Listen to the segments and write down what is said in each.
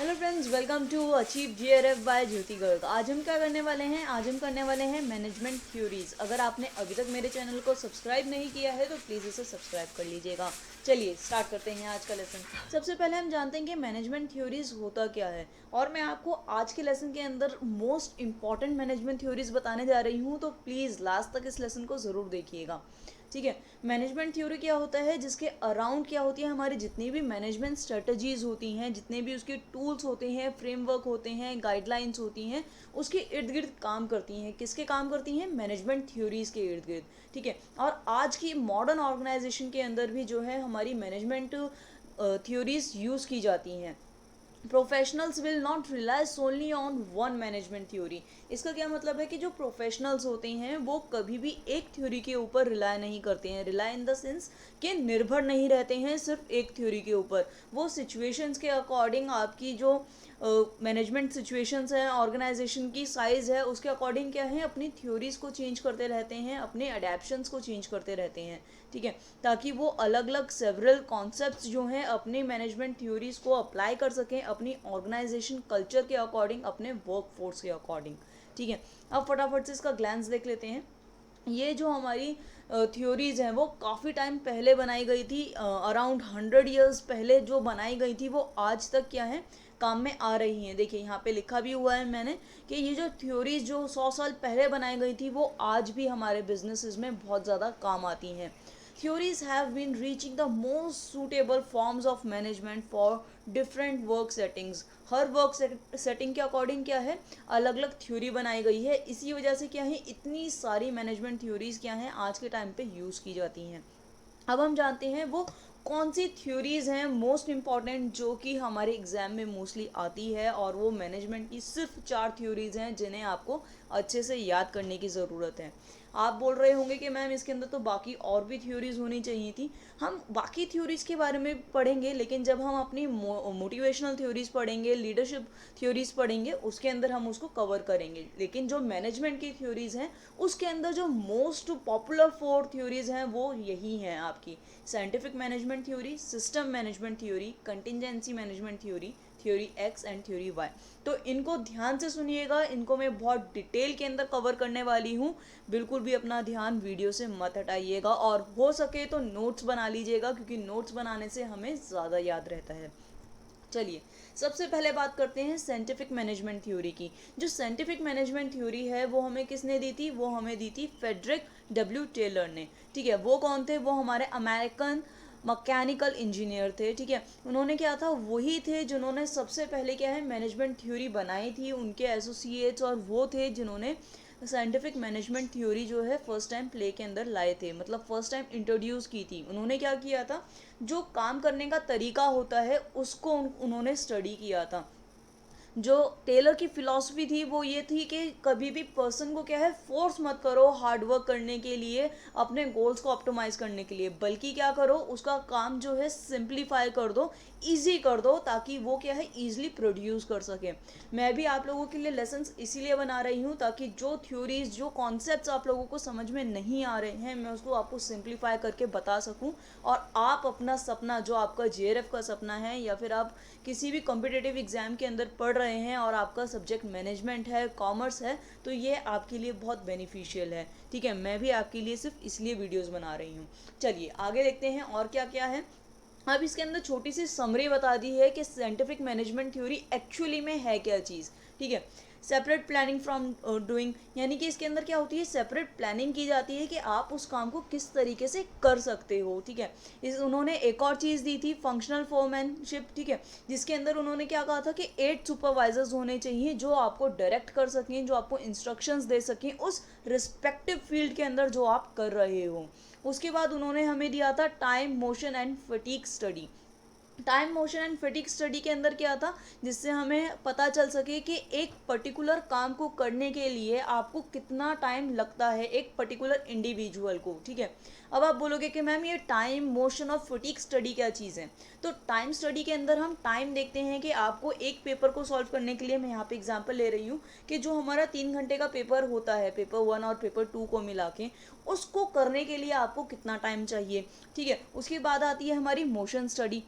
Hello friends, welcome to achieve GRF by Jyoti Garg. आज हम क्या करने वाले हैं? आज हम करने वाले हैं मैनेजमेंट थ्योरीज। अगर आपने अभी तक मेरे चैनल को सब्सक्राइब नहीं किया है तो प्लीज़ इसे सब्सक्राइब कर लीजिएगा। चलिए स्टार्ट करते हैं आज का लेसन। सबसे पहले हम जानते हैं कि मैनेजमेंट थ्योरीज होता क्या है, और मैं आपको आज के लेसन के अंदर मोस्ट इंपॉर्टेंट मैनेजमेंट थ्योरीज बताने जा रही हूँ, तो प्लीज़ लास्ट तक इस लेसन को ज़रूर देखिएगा। ठीक है, मैनेजमेंट थ्योरी क्या होता है? जिसके अराउंड क्या होती है, हमारी जितनी भी मैनेजमेंट स्ट्रेटजीज होती हैं, जितने भी उसके टूल्स होते हैं, फ्रेमवर्क होते हैं, गाइडलाइंस होती हैं, उसके इर्द गिर्द काम करती हैं। किसके काम करती हैं? मैनेजमेंट थ्योरीज के इर्द गिर्द। ठीक है, और आज की मॉडर्न ऑर्गेनाइजेशन के अंदर भी जो है हमारी मैनेजमेंट थ्योरीज यूज़ की जाती हैं। Professionals will not rely solely on one management theory. इसका क्या मतलब है कि जो प्रोफेशनल्स होते हैं वो कभी भी एक थ्योरी के ऊपर रिलाई नहीं करते हैं। रिलाई इन द सेंस कि निर्भर नहीं रहते हैं सिर्फ एक थ्योरी के ऊपर। वो सिचुएशंस के अकॉर्डिंग, आपकी जो मैनेजमेंट सिचुएशंस हैं, ऑर्गेनाइजेशन की साइज़ है, उसके अकॉर्डिंग क्या है, अपनी थ्योरीज को चेंज करते रहते हैं, अपने अडेप्शंस को चेंज करते रहते हैं। ठीक है, ताकि वो अलग अलग सेवरल कॉन्सेप्ट्स जो हैं अपने मैनेजमेंट थ्योरीज को अप्लाई कर सकें अपनी ऑर्गेनाइजेशन कल्चर के अकॉर्डिंग, अपने वर्क फोर्स के अकॉर्डिंग। ठीक है, अब फटाफट से इसका ग्लैंस देख लेते हैं। ये जो हमारी थ्योरीज हैं वो काफ़ी टाइम पहले बनाई गई थी, अराउंड 100 ईयर्स पहले जो बनाई गई थी वो आज तक क्या है, काम में आ रही हैं। देखिए यहाँ पे लिखा भी हुआ है मैंने कि ये जो थ्योरीज जो 100 साल पहले बनाई गई थी वो आज भी हमारे बिजनेसेस में बहुत ज़्यादा काम आती हैं। Theories have been reaching the most suitable forms of management for different work settings. Her work setting के अकॉर्डिंग क्या है, अलग अलग थ्योरी बनाई गई है। इसी वजह से क्या है, इतनी सारी मैनेजमेंट थ्योरीज क्या हैं आज के टाइम पे यूज़ की जाती हैं। अब हम जानते हैं वो कौन सी थ्योरीज हैं मोस्ट इम्पॉर्टेंट जो कि हमारे एग्जाम में मोस्टली आती है, और वो मैनेजमेंट की सिर्फ 4 थ्योरीज हैं जिन्हें आपको अच्छे से याद करने की ज़रूरत है। आप बोल रहे होंगे कि मैम इसके अंदर तो बाकी और भी थ्योरीज होनी चाहिए थी। हम बाकी थ्योरीज के बारे में पढ़ेंगे, लेकिन जब हम अपनी मोटिवेशनल थ्योरीज पढ़ेंगे, लीडरशिप थ्योरीज पढ़ेंगे, उसके अंदर हम उसको कवर करेंगे। लेकिन जो मैनेजमेंट की थ्योरीज हैं उसके अंदर जो मोस्ट पॉपुलर 4 थ्योरीज हैं वो यही हैं आपकी: scientific management theory, system management theory, contingency management theory, theory X and theory Y. तो इनको ध्यान से सुनिएगा, इनको मैं बहुत डिटेल के अंदर कवर करने वाली हूँ। बिल्कुल भी अपना ध्यान वीडियो से मत हटाइएगा, और हो सके तो नोट्स बना लीजिएगा, क्योंकि नोट्स बनाने से हमें ज़्यादा याद रहता है। चलिए सबसे पहले बात करते हैं साइंटिफिक मैनेजमेंट थ्योरी की। जो साइंटिफिक मैनेजमेंट थ्योरी है वो हमें किसने दी थी? वो हमें दी थी फ्रेडरिक डब्ल्यू टेलर ने। ठीक है, वो कौन थे? वो हमारे अमेरिकन मैकेनिकल इंजीनियर थे। ठीक है, उन्होंने क्या था, वही थे जिन्होंने सबसे पहले क्या है मैनेजमेंट थ्योरी बनाई थी। उनके एसोसिएट्स और वो थे जिन्होंने साइंटिफिक मैनेजमेंट थ्योरी जो है फर्स्ट टाइम प्ले के अंदर लाए थे, मतलब फर्स्ट टाइम इंट्रोड्यूस की थी। उन्होंने क्या किया था, जो काम करने का तरीका होता है उसको उन्होंने स्टडी किया था। जो टेलर की फिलॉसफी थी वो ये थी कि कभी भी पर्सन को क्या है, फोर्स मत करो हार्ड वर्क करने के लिए, अपने गोल्स को ऑप्टिमाइज करने के लिए, बल्कि क्या करो, उसका काम जो है सिंप्लीफाई कर दो, इजी कर दो, ताकि वो क्या है इजीली प्रोड्यूस कर सके। मैं भी आप लोगों के लिए लेसन्स इसीलिए बना रही हूँ ताकि जो थ्योरीज, जो कॉन्सेप्ट्स आप लोगों को समझ में नहीं आ रहे हैं, मैं उसको आपको सिंप्लीफाई करके बता सकूँ, और आप अपना सपना, जो आपका जेआरएफ का सपना है, या फिर आप किसी भी कॉम्पिटिटिव एग्जाम के अंदर पढ़ रहे हैं और आपका सब्जेक्ट मैनेजमेंट है, कॉमर्स है, तो ये आपके लिए बहुत बेनिफिशियल है। ठीक है, मैं भी आपके लिए सिर्फ इसलिए वीडियोस बना रही हूँ। चलिए आगे देखते हैं और क्या क्या है। अब इसके अंदर छोटी सी समरी बता दी है कि साइंटिफिक मैनेजमेंट थ्योरी एक्चुअली में है क्या चीज़। ठीक है, सेपरेट प्लानिंग फ्रॉम डूइंग, यानी कि इसके अंदर क्या होती है, सेपरेट प्लानिंग की जाती है कि आप उस काम को किस तरीके से कर सकते हो। ठीक है, इस उन्होंने एक और चीज़ दी थी, फंक्शनल फोरमैनशिप। ठीक है, जिसके अंदर उन्होंने क्या कहा था कि 8 सुपरवाइजर्स होने चाहिए जो आपको डायरेक्ट कर सकें, जो आपको इंस्ट्रक्शंस दे सकें उस रिस्पेक्टिव फील्ड के अंदर जो आप कर रहे हो। उसके बाद उन्होंने हमें दिया था time, motion and fatigue study. Time, motion and fatigue study के अंदर क्या था, जिससे हमें पता चल सके कि एक पर्टिकुलर काम को करने के लिए आपको कितना टाइम लगता है, एक पर्टिकुलर इंडिविजुअल को। ठीक है, अब आप बोलोगे कि मैम ये टाइम, मोशन और फटीग स्टडी क्या चीज़ है? तो टाइम स्टडी के अंदर हम टाइम देखते हैं कि आपको एक पेपर को सॉल्व करने के लिए, मैं यहाँ पे एग्जांपल ले रही हूँ कि जो हमारा 3 घंटे का पेपर होता है, पेपर 1 और पेपर 2 को मिला के, उसको करने के लिए आपको कितना टाइम चाहिए। ठीक है, उसके बाद आती है हमारी मोशन स्टडी।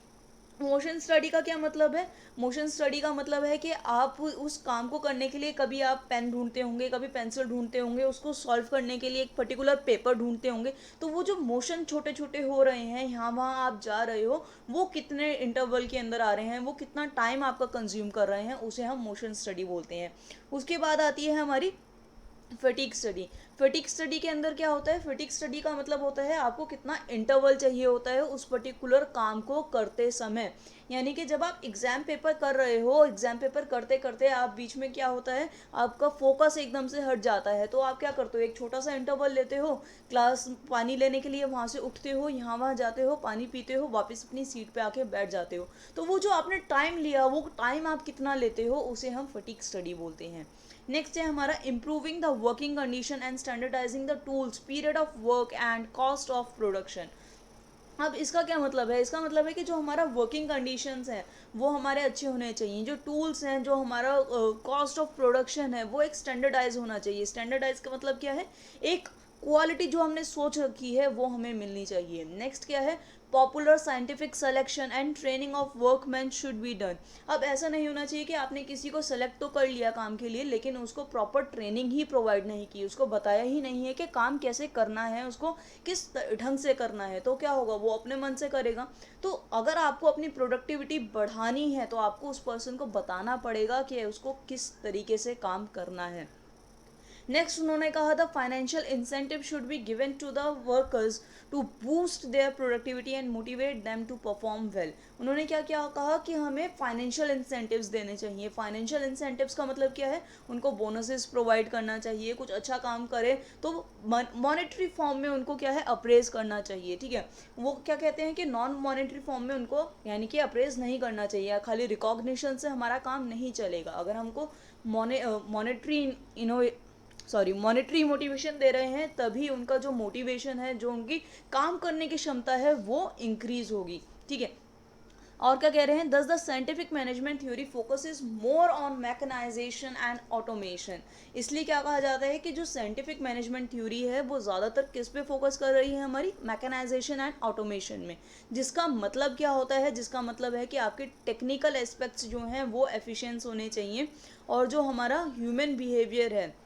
मोशन स्टडी का क्या मतलब है? मोशन स्टडी का मतलब है कि आप उस काम को करने के लिए कभी आप पेन ढूंढते होंगे, कभी पेंसिल ढूंढते होंगे, उसको सॉल्व करने के लिए एक पर्टिकुलर पेपर ढूंढते होंगे। तो वो जो मोशन छोटे छोटे हो रहे हैं, यहाँ वहाँ आप जा रहे हो, वो कितने इंटरवल के अंदर आ रहे हैं, वो कितना टाइम आपका कंज्यूम कर रहे हैं, उसे हम मोशन स्टडी बोलते हैं। उसके बाद आती है हमारी फटीक स्टडी। फटीक स्टडी के अंदर क्या होता है? फटीक स्टडी का मतलब होता है आपको कितना इंटरवल चाहिए होता है उस पर्टिकुलर काम को करते समय। यानी कि जब आप एग्जाम पेपर कर रहे हो, एग्जाम पेपर करते करते आप बीच में क्या होता है, आपका फोकस एकदम से हट जाता है, तो आप क्या करते हो, एक छोटा सा इंटरवल लेते हो, क्लास पानी लेने के लिए वहाँ से उठते हो, यहाँ वहाँ जाते हो, पानी पीते हो, वापस अपनी सीट पे आके बैठ जाते हो। तो वो जो आपने टाइम लिया, वो टाइम आप कितना लेते हो, उसे हम फटीक स्टडी बोलते हैं। नेक्स्ट है हमारा improving the working condition and standardising the tools, period of work and cost of production. अब इसका क्या मतलब है? इसका मतलब है कि जो हमारा वर्किंग कंडीशंस हैं वो हमारे अच्छे होने चाहिए, जो टूल्स हैं, जो हमारा कॉस्ट ऑफ प्रोडक्शन है, वो एक स्टैंडर्डाइज होना चाहिए। स्टैंडर्डाइज का मतलब क्या है? एक क्वालिटी जो हमने सोच रखी है वो हमें मिलनी चाहिए। नेक्स्ट क्या है? Popular scientific selection and training of workman should be done. अब ऐसा नहीं होना चाहिए कि आपने किसी को सेलेक्ट तो कर लिया काम के लिए, लेकिन उसको प्रॉपर ट्रेनिंग ही प्रोवाइड नहीं की, उसको बताया ही नहीं है कि काम कैसे करना है, उसको किस ढंग से करना है। तो क्या होगा? वो अपने मन से करेगा। तो अगर आपको अपनी प्रोडक्टिविटी बढ़ानी है तो आपको उस पर्सन को बताना पड़ेगा कि उसको किस तरीके से काम करना है। नेक्स्ट उन्होंने कहा था financial incentive should be given to the workers to boost their productivity and motivate them to perform well. उन्होंने क्या क्या कहा कि हमें फाइनेंशियल इंसेंटिव्स देने चाहिए। फाइनेंशियल इंसेंटिव्स का मतलब क्या है? उनको बोनसेस प्रोवाइड करना चाहिए, कुछ अच्छा काम करे तो मॉनेटरी फॉर्म में उनको क्या है, अप्रेज करना चाहिए। ठीक है, वो क्या कहते हैं कि नॉन मॉनेटरी फॉर्म में उनको यानी कि अप्रेज नहीं करना चाहिए। खाली रिकॉग्निशन से हमारा काम नहीं चलेगा। अगर हमको मॉनेटरी मोटिवेशन दे रहे हैं, तभी उनका जो मोटिवेशन है, जो उनकी काम करने की क्षमता है, वो इंक्रीज होगी। ठीक है, और क्या कह रहे हैं? Thus the scientific management theory focuses more on mechanization and automation. इसलिए क्या कहा जाता है कि जो साइंटिफिक मैनेजमेंट थ्योरी है वो ज़्यादातर किस पे फोकस कर रही है? हमारी मैकेनाइजेशन एंड ऑटोमेशन में। जिसका मतलब क्या होता है? जिसका मतलब है कि आपके टेक्निकल एस्पेक्ट्स जो हैं वो एफिशिएंस होने चाहिए, और जो हमारा ह्यूमन बिहेवियर है,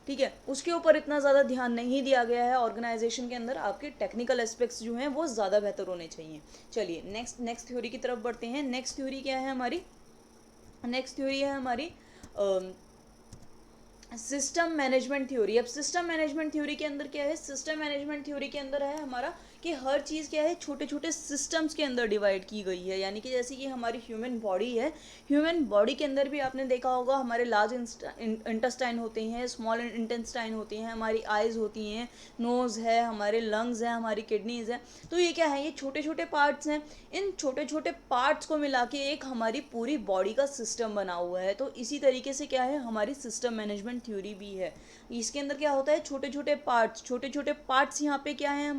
ठीक है, उसके ऊपर इतना ज़्यादा ध्यान नहीं दिया गया है ऑर्गेनाइजेशन के अंदर। आपके टेक्निकल एस्पेक्ट्स जो हैं वो ज़्यादा बेहतर होने चाहिए। चलिए नेक्स्ट थ्योरी की तरफ बढ़ते हैं। नेक्स्ट थ्योरी क्या है हमारी? नेक्स्ट थ्योरी है हमारी सिस्टम मैनेजमेंट थ्योरी। अब सिस्टम मैनेजमेंट थ्योरी के अंदर क्या है? सिस्टम मैनेजमेंट थ्योरी के अंदर है हमारा कि हर चीज़ क्या है, छोटे छोटे सिस्टम्स के अंदर डिवाइड की गई है। यानी कि जैसे कि हमारी ह्यूमन बॉडी है, ह्यूमन बॉडी के अंदर भी आपने देखा होगा हमारे लार्ज इंटेस्टाइन होते हैं, स्मॉल इंटेस्टाइन होती हैं, हमारी आइज़ होती हैं, नोज़ है, हमारे लंग्स हैं, हमारी किडनीज हैं। तो ये क्या है? ये छोटे छोटे पार्ट्स हैं। इन छोटे छोटे पार्ट्स को मिला के एक हमारी पूरी बॉडी का सिस्टम बना हुआ है। तो इसी तरीके से क्या है, हमारी सिस्टम मैनेजमेंट थ्योरी भी है। इसके अंदर क्या होता है? छोटे छोटे पार्ट्स यहाँ पे क्या है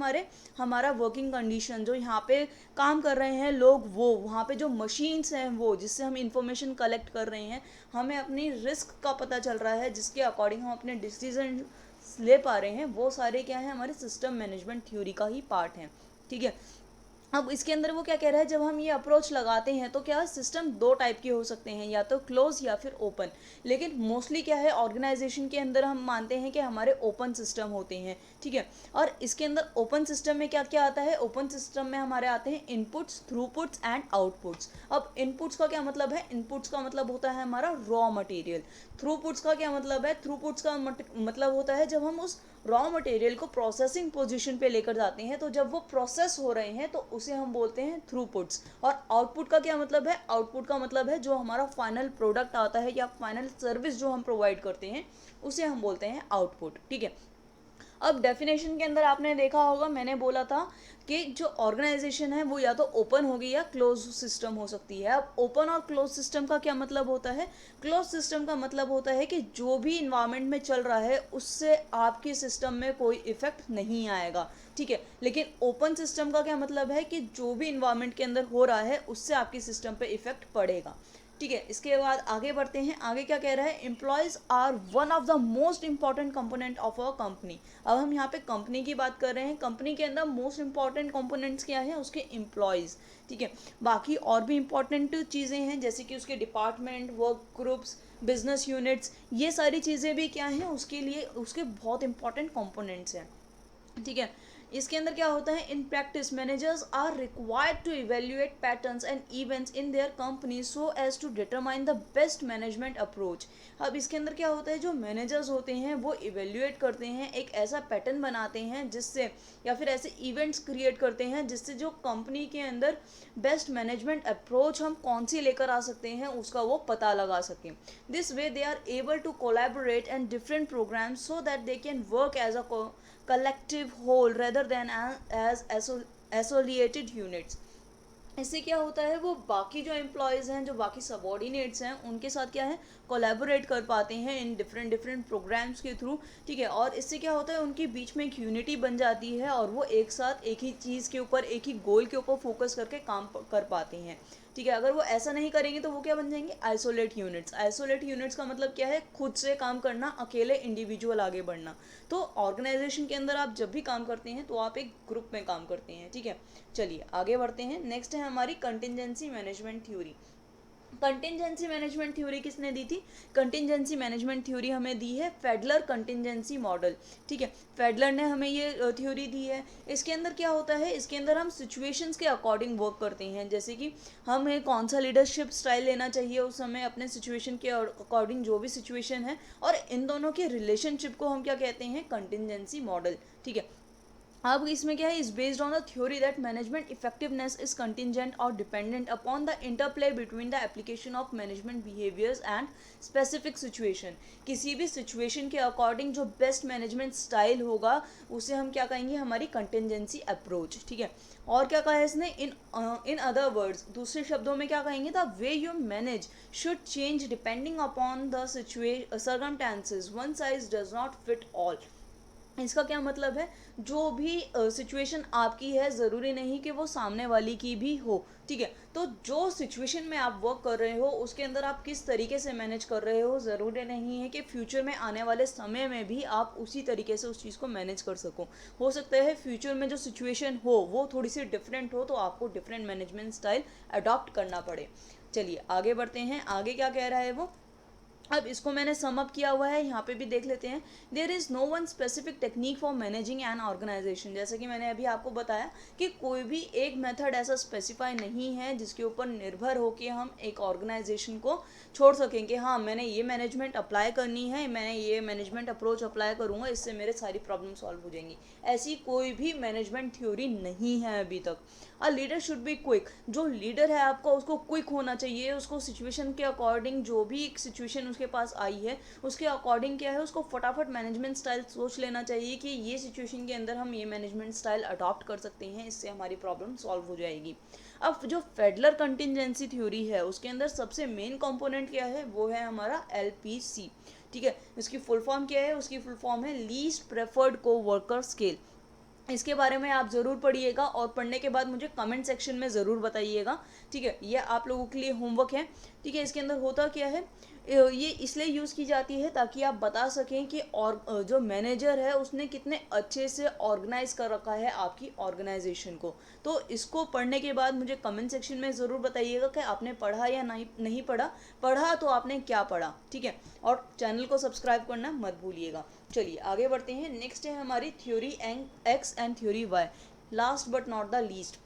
हमारा वर्किंग कंडीशन, जो यहाँ पे काम कर रहे हैं लोग, वो वहाँ पे जो मशीन्स हैं, वो जिससे हम इंफॉर्मेशन कलेक्ट कर रहे हैं, हमें अपनी रिस्क का पता चल रहा है, जिसके अकॉर्डिंग हम अपने डिसीजन ले पा रहे हैं, वो सारे क्या है, हमारे सिस्टम मैनेजमेंट थ्योरी का ही पार्ट हैं। ठीक है, अब इसके अंदर वो क्या कह रहा है, जब हम ये अप्रोच लगाते हैं तो क्या सिस्टम दो टाइप के हो सकते हैं, या तो क्लोज या फिर ओपन। लेकिन मोस्टली क्या है, ऑर्गेनाइजेशन के अंदर हम मानते हैं कि हमारे ओपन सिस्टम होते हैं। ठीक है, और इसके अंदर ओपन सिस्टम में क्या क्या आता है? ओपन सिस्टम में हमारे आते हैं इनपुट्स, थ्रूपुट्स एंड आउटपुट्स। अब इनपुट्स का क्या मतलब है? इनपुट्स का मतलब होता है हमारा रॉ मटेरियल। थ्रूपुट्स का क्या मतलब है? थ्रूपुट्स का मतलब होता है जब हम उस रॉ मटेरियल को प्रोसेसिंग पोजीशन पे लेकर जाते हैं, तो जब वो प्रोसेस हो रहे हैं तो उसे हम बोलते हैं थ्रूपुट्स। और आउटपुट का क्या मतलब है? आउटपुट का मतलब है जो हमारा फाइनल प्रोडक्ट आता है या फाइनल सर्विस जो हम प्रोवाइड करते हैं, उसे हम बोलते हैं आउटपुट। ठीक है, अब डेफिनेशन के अंदर आपने देखा होगा, मैंने बोला था कि जो ऑर्गेनाइजेशन है वो या तो ओपन होगी या क्लोज सिस्टम हो सकती है। अब ओपन और क्लोज सिस्टम का क्या मतलब होता है? क्लोज सिस्टम का मतलब होता है कि जो भी इन्वायरमेंट में चल रहा है उससे आपके सिस्टम में कोई इफेक्ट नहीं आएगा। ठीक है, लेकिन ओपन सिस्टम का क्या मतलब है कि जो भी इन्वायरमेंट के अंदर हो रहा है उससे आपके सिस्टम पे इफेक्ट पड़ेगा। ठीक है, इसके बाद आगे बढ़ते हैं। आगे क्या कह रहा है, employees are one of the most important component of a company. अब हम यहाँ पे कंपनी की बात कर रहे हैं। कंपनी के अंदर मोस्ट इंपॉर्टेंट कंपोनेंट्स क्या है, उसके एम्प्लॉयज़। ठीक है, बाकी और भी इंपॉर्टेंट चीज़ें हैं जैसे कि उसके department, work groups, business units, ये सारी चीज़ें भी क्या हैं, उसके लिए उसके बहुत इंपॉर्टेंट कंपोनेंट्स हैं। ठीक है, इसके अंदर क्या होता है, in practice managers are required to evaluate patterns and events in their company so as to determine the best management approach. अब इसके अंदर क्या होता है, जो मैनेजर्स होते हैं वो इवेल्युएट करते हैं, एक ऐसा पैटर्न बनाते हैं जिससे, या फिर ऐसे इवेंट्स क्रिएट करते हैं जिससे जो कंपनी के अंदर बेस्ट मैनेजमेंट अप्रोच हम कौन सी लेकर आ सकते हैं उसका वो पता लगा सकें। This way they are able to collaborate and different programs so that they can work as a collective whole rather than as associated units। इससे क्या होता है, वो बाकी जो एम्प्लॉयज़ हैं, जो बाकी सबॉर्डिनेट्स हैं, उनके साथ क्या है, कोलैबोरेट कर पाते हैं इन डिफरेंट डिफरेंट प्रोग्राम्स के थ्रू। ठीक है, और इससे क्या होता है, उनके बीच में एक यूनिटी बन जाती है और वो एक साथ एक ही चीज़ के ऊपर, एक ही गोल के ऊपर फोकस करके काम कर पाते हैं। ठीक है, अगर वो ऐसा नहीं करेंगे तो वो क्या बन जाएंगे, आइसोलेट यूनिट्स। आइसोलेट यूनिट्स का मतलब क्या है, खुद से काम करना, अकेले इंडिविजुअल आगे बढ़ना। तो ऑर्गेनाइजेशन के अंदर आप जब भी काम करते हैं तो आप एक ग्रुप में काम करते हैं। ठीक है, चलिए आगे बढ़ते हैं। नेक्स्ट है हमारी contingency management theory. Contingency management theory किसने दी थी, कंटिजेंसी मैनेजमेंट थ्योरी हमें दी है फेडलर कंटिजेंसी मॉडल। ठीक है, फेडलर ने हमें ये थ्योरी दी है। इसके अंदर क्या होता है, इसके अंदर हम सिचुएशंस के अकॉर्डिंग वर्क करते हैं, जैसे कि हमें कौन सा लीडरशिप स्टाइल लेना चाहिए उस समय अपने सिचुएशन के अकॉर्डिंग, जो भी सिचुएशन है, और इन दोनों के रिलेशनशिप को हम क्या कहते हैं, कंटिजेंसी मॉडल। ठीक है, अब इसमें क्या है, is based on the theory that management effectiveness is contingent और dependent upon the interplay between the application of management behaviours and specific situation. किसी भी सिचुएशन के अकॉर्डिंग जो बेस्ट मैनेजमेंट स्टाइल होगा उसे हम क्या कहेंगे, हमारी कंटिजेंसी अप्रोच। ठीक है, और क्या कहा है इसने, इन अदर वर्ड्स, दूसरे शब्दों में क्या कहेंगे, the way you manage should change depending upon the circumstances, one size does not fit all. इसका क्या मतलब है, जो भी सिचुएशन आपकी है ज़रूरी नहीं कि वो सामने वाली की भी हो। ठीक है, तो जो सिचुएशन में आप वर्क कर रहे हो उसके अंदर आप किस तरीके से मैनेज कर रहे हो, ज़रूरी नहीं है कि फ्यूचर में आने वाले समय में भी आप उसी तरीके से उस चीज़ को मैनेज कर सको। हो सकता है फ्यूचर में जो सिचुएशन हो वो थोड़ी सी डिफरेंट हो, तो आपको डिफरेंट मैनेजमेंट स्टाइल अडॉप्ट करना पड़े। चलिए आगे बढ़ते हैं। आगे क्या कह रहा है वो, अब इसको मैंने सम अप किया हुआ है, यहाँ पे भी देख लेते हैं। There is no one specific technique for managing an organization. जैसे कि मैंने अभी आपको बताया कि कोई भी एक मेथड ऐसा स्पेसिफाई नहीं है जिसके ऊपर निर्भर होकर हम एक ऑर्गेनाइजेशन को छोड़ सकें कि हाँ मैंने ये मैनेजमेंट अप्लाई करनी है, मैंने ये मैनेजमेंट अप्रोच अप्लाई करूँगा, इससे मेरे सारी प्रॉब्लम सॉल्व हो जाएंगी। ऐसी कोई भी मैनेजमेंट थ्योरी नहीं है अभी तक। A leader should be quick. जो लीडर है आपका उसको क्विक होना चाहिए, उसको सिचुएशन के अकॉर्डिंग, जो भी एक सिचुएशन उसके पास आई है उसके अकॉर्डिंग क्या है, उसको फटाफट मैनेजमेंट स्टाइल सोच लेना चाहिए कि ये सिचुएशन के अंदर हम ये मैनेजमेंट स्टाइल अडॉप्ट कर सकते हैं, इससे हमारी प्रॉब्लम सॉल्व हो जाएगी। अब जो फेडलर कंटिजेंसी थ्योरी है उसके अंदर सबसे मेन कंपोनेंट क्या है, वो है हमारा LPC। ठीक है, इसकी फुल फॉर्म क्या है, उसकी फुल फॉर्म है लीस्ट प्रेफर्ड को वर्कर स्केल। इसके बारे में आप ज़रूर पढ़िएगा और पढ़ने के बाद मुझे कमेंट सेक्शन में ज़रूर बताइएगा। ठीक है, ये आप लोगों के लिए होमवर्क है। ठीक है, इसके अंदर होता क्या है, ये इसलिए यूज़ की जाती है ताकि आप बता सकें कि और जो मैनेजर है उसने कितने अच्छे से ऑर्गेनाइज कर रखा है आपकी ऑर्गेनाइजेशन को। तो इसको पढ़ने के बाद मुझे कमेंट सेक्शन में ज़रूर बताइएगा कि आपने पढ़ा या नहीं पढ़ा, पढ़ा तो आपने क्या पढ़ा। ठीक है, और चैनल को सब्सक्राइब करना मत भूलिएगा। चलिए आगे बढ़ते हैं। नेक्स्ट है हमारी theory X and theory Y, last but not the least.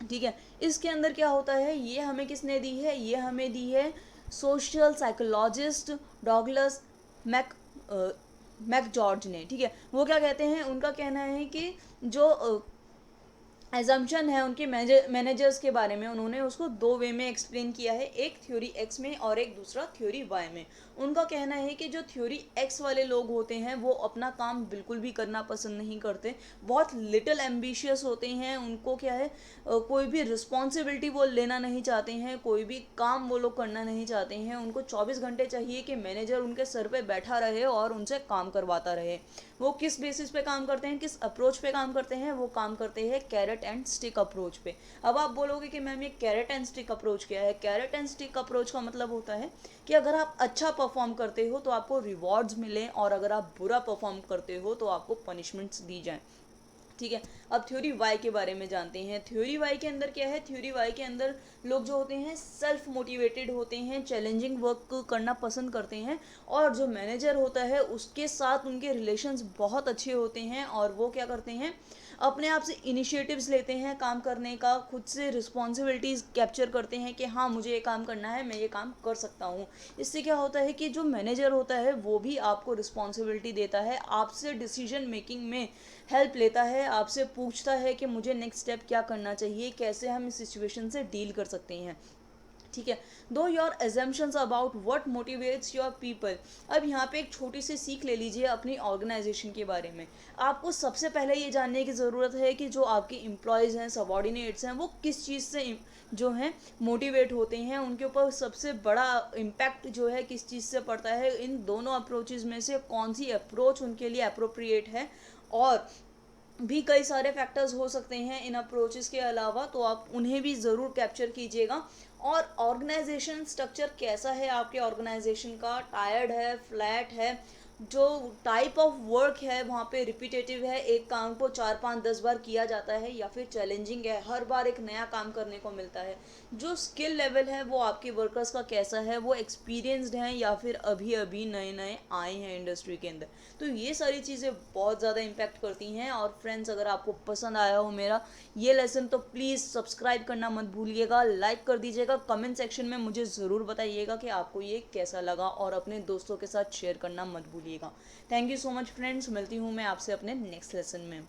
ठीक है, इसके अंदर क्या होता है, ये हमें किसने दी है, ये हमें दी है सोशल साइकोलॉजिस्ट डॉगलस मैक जॉर्ज ने। ठीक है, वो क्या कहते हैं, उनका कहना है कि जो एजम्पशन है उनके मैनेजर्स के बारे में, उन्होंने उसको दो वे में एक्सप्लेन किया है, एक थ्योरी एक्स में और एक दूसरा थ्योरी वाई में। उनका कहना है कि जो थ्योरी एक्स वाले लोग होते हैं वो अपना काम बिल्कुल भी करना पसंद नहीं करते, बहुत लिटिल एम्बिशियस होते हैं, उनको क्या है कोई भी रिस्पॉन्सिबिलिटी वो लेना नहीं चाहते हैं, कोई भी काम वो लोग करना नहीं चाहते हैं। उनको 24 घंटे चाहिए कि मैनेजर उनके सर पे बैठा रहे और उनसे काम करवाता रहे। वो किस बेसिस पे काम करते हैं, किस अप्रोच पे काम करते हैं, वो काम करते हैं कैरेट एंड स्टिक अप्रोच पे। अब आप बोलोगे कि मैम ये कैरेट एंड स्टिक अप्रोच क्या है? कैरेट एंड स्टिक अप्रोच का मतलब होता है कि अगर आप अच्छा परफॉर्म करते हो तो आपको रिवॉर्ड्स मिलें, और अगर आप बुरा परफॉर्म करते हो तो आपको पनिशमेंट्स दी जाएं। ठीक है, अब थ्योरी वाई के बारे में जानते हैं। थ्योरी वाई के अंदर क्या है? थ्योरी वाई के अंदर लोग जो होते हैं सेल्फ मोटिवेटेड होते हैं, चैलेंजिंग वर्क करना पसंद करते हैं, और जो मैनेजर होता है उसके साथ उनके रिलेशंस बहुत अच्छे होते हैं, और वो क्या करते हैं, अपने आप से इनिशिएटिव्स लेते हैं काम करने का, खुद से रिस्पॉन्सिबिलिटीज़ कैप्चर करते हैं कि हाँ मुझे ये काम करना है, मैं ये काम कर सकता हूँ। इससे क्या होता है कि जो मैनेजर होता है वो भी आपको रिस्पॉन्सिबिलिटी देता है, आपसे डिसीजन मेकिंग में हेल्प लेता है, आपसे पूछता है कि मुझे नेक्स्ट स्टेप क्या करना चाहिए, कैसे हम इस सिचुएशन से डील कर सकते हैं। ठीक है, दो your assumptions about what motivates your people. अब यहाँ पे एक छोटी सी सीख ले लीजिए अपनी ऑर्गेनाइजेशन के बारे में। आपको सबसे पहले ये जानने की ज़रूरत है कि जो आपके एम्प्लॉयज़ हैं, सबॉर्डिनेट्स हैं, वो किस चीज़ से जो हैं मोटिवेट होते हैं, उनके ऊपर सबसे बड़ा इम्पैक्ट जो है किस चीज़ से पड़ता है, इन दोनों अप्रोचेज़ में से कौन सी अप्रोच उनके लिए अप्रोप्रिएट है। और भी कई सारे फैक्टर्स हो सकते हैं इन अप्रोचेस के अलावा, तो आप उन्हें भी ज़रूर कैप्चर कीजिएगा। और ऑर्गेनाइजेशन स्ट्रक्चर कैसा है आपके ऑर्गेनाइजेशन का? टायर्ड है, फ्लैट है, जो टाइप ऑफ वर्क है वहाँ पे रिपीटेटिव है, एक काम को 4 5 10 बार किया जाता है, या फिर चैलेंजिंग है, हर बार एक नया काम करने को मिलता है। जो स्किल लेवल है वो आपके वर्कर्स का कैसा है, वो एक्सपीरियंस्ड हैं या फिर अभी अभी नए नए आए हैं इंडस्ट्री के अंदर। तो ये सारी चीज़ें बहुत ज़्यादा इम्पैक्ट करती हैं। और फ्रेंड्स, अगर आपको पसंद आया हो मेरा ये लेसन तो प्लीज़ सब्सक्राइब करना मत भूलिएगा, लाइक कर दीजिएगा, कमेंट सेक्शन में मुझे ज़रूर बताइएगा कि आपको ये कैसा लगा, और अपने दोस्तों के साथ शेयर करना मत भूलिएगा। Thank you so much friends, मिलती हूँ मैं आपसे अपने नेक्स्ट लेसन में।